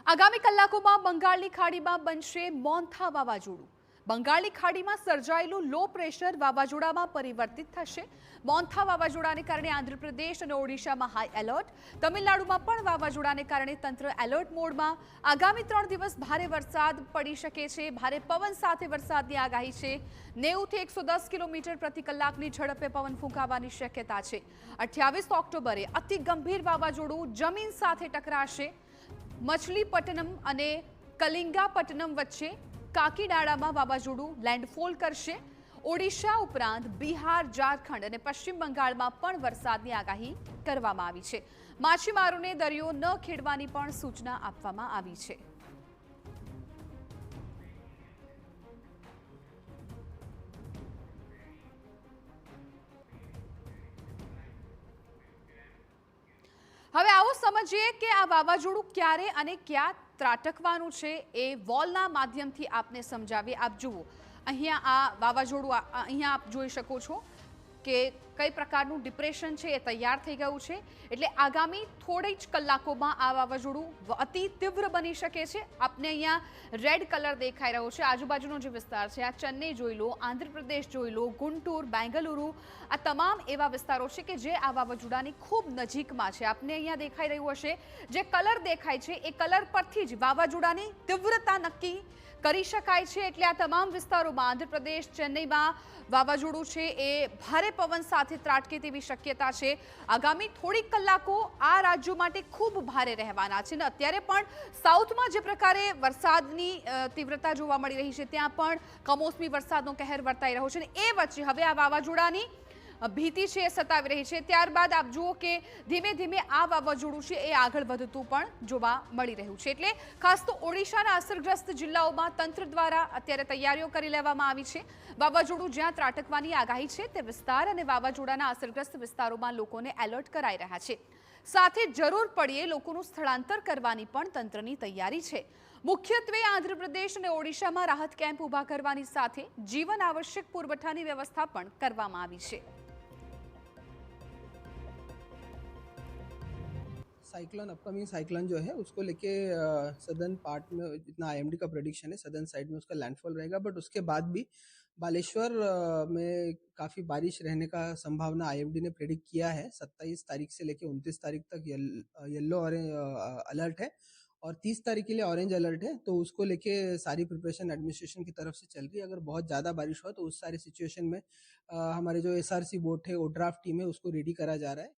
આગામી કલાકોમાં બંગાળની ખાડીમાં બનશે મોન્થા વાવાઝોડું. બંગાળની ખાડીમાં સર્જાયેલું લો પ્રેશર વાવાઝોડામાં પરિવર્તિત થશે. મોન્થા વાવાઝોડાને કારણે આંધ્રપ્રદેશ અને ઓડિશામાં હાઈ એલર્ટ. તમિલનાડુમાં પણ વાવાઝોડાને કારણે તંત્ર એલર્ટ મોડમાં. આગામી 3 દિવસ ભારે વરસાદ પડી શકે છે. ભારે પવન સાથે વરસાદની આગાહી છે. 90 થી 110 કિલોમીટર પ્રતિ કલાકની ઝડપે પવન ફૂંકાવાની શક્યતા છે. 28 ઓક્ટોબરે અતિ ગંભીર વાવાઝોડું જમીન સાથે ટકરાશે. મછલીપટ્ટનમ અને કલિંગાપટ્ટનમ વચ્ચે કાકીનાડામાં વાવાઝોડું લેન્ડફોલ કરશે. ઓડિશા ઉપરાંત બિહાર, ઝારખંડ અને પશ્ચિમ બંગાળમાં પણ વરસાદની આગાહી કરવામાં આવી છે. માછીમારોને દરિયો ન ખેડવાની પણ સૂચના આપવામાં આવી છે. હવે આવો સમજીએ કે આ વાવાઝોડું ક્યારે અને ક્યાં ત્રાટકવાનું છે. એ વોલના માધ્યમથી આપને સમજાવીએ. આપ જુઓ, અહીંયા આ વાવાઝોડું અહીંયા આપ જોઈ શકો છો કે કઈ પ્રકારનું ડિપ્રેશન છે એ તૈયાર થઈ ગયું છે. એટલે આગામી થોડી જ કલાકોમાં આ વાવાઝોડું અતિ તીવ્ર બની શકે છે. આપને અહીંયા રેડ કલર દેખાઈ રહ્યો છે. આજુબાજુનો જે વિસ્તાર છે, આ ચેન્નઈ જોઈ લો, આંધ્રપ્રદેશ જોઈ લો, ગુંટુર, બેંગલુરુ, આ તમામ એવા વિસ્તારો છે કે જે આ વાવાઝોડાની ખૂબ નજીકમાં છે. આપને અહીંયા દેખાઈ રહ્યું હશે, જે કલર દેખાય છે એ કલર પરથી જ વાવાઝોડાની તીવ્રતા નક્કી કરી શકાય છે. એટલે આ તમામ વિસ્તારોમાં આંધ્રપ્રદેશ, ચેન્નઈમાં વાવાઝોડું છે એ ભારે પવન સાથે ત્રાટકે તેવી શક્યતા છે. આગામી થોડીક કલાકો આ રાજ્યો માટે ખૂબ ભારે રહેવાના છે. અને અત્યારે પણ સાઉથમાં જે પ્રકારે વરસાદની તીવ્રતા જોવા મળી રહી છે, ત્યાં પણ કમોસમી વરસાદનો કહેર વર્તાઈ રહ્યો છે. અને એ વચ્ચે હવે આ વાવાઝોડાની ભીતિ છે એ સતાવી રહી છે. ત્યારબાદ આપ જુઓ કે ધીમે ધીમે આ વાવાઝોડું છે એ આગળ વધતું પણ જોવા મળી રહ્યું છે. એટલે ખાસ તો ઓડિશાના અસરગ્રસ્ત જિલ્લાઓમાં તંત્ર દ્વારા અત્યારે તૈયારીઓ કરી લેવામાં આવી છે. વાવાઝોડું જ્યાં ત્રાટકવાની આગાહી છે તે વિસ્તાર અને વાવાઝોડાના અસરગ્રસ્ત વિસ્તારોમાં લોકોને એલર્ટ કરાઈ રહ્યા છે. સાથે જરૂર પડીએ લોકોનું સ્થળાંતર કરવાની પણ તંત્રની તૈયારી છે. મુખ્યત્વે આંધ્રપ્રદેશ અને ઓડિશામાં રાહત કેમ્પ ઊભા કરવાની સાથે જીવન આવશ્યક પુરવઠાની વ્યવસ્થા પણ કરવામાં આવી છે. साइक्लोन अपकमिंग साइक्लोन जो है उसको लेके सदर्न पार्ट में जितना आईएमडी का प्रेडिक्शन है सदर्न साइड में उसका लैंडफॉल रहेगा, बट उसके बाद भी बालेश्वर में काफ़ी बारिश रहने का संभावना आईएमडी ने प्रेडिक्ट किया है। 27 तारीख से लेके 29 तारीख तक येलो ऑरेंज अलर्ट है और 30 तारीख के लिए ऑरेंज अलर्ट है। तो उसको लेके सारी प्रिपरेशन एडमिनिस्ट्रेशन की तरफ से चल रही है। अगर बहुत ज़्यादा बारिश हो तो उस सारे सिचुएशन में हमारे जो एसआरसी बोट है, ओड्राफ्ट टीम है, उसको रेडी करा जा रहा है।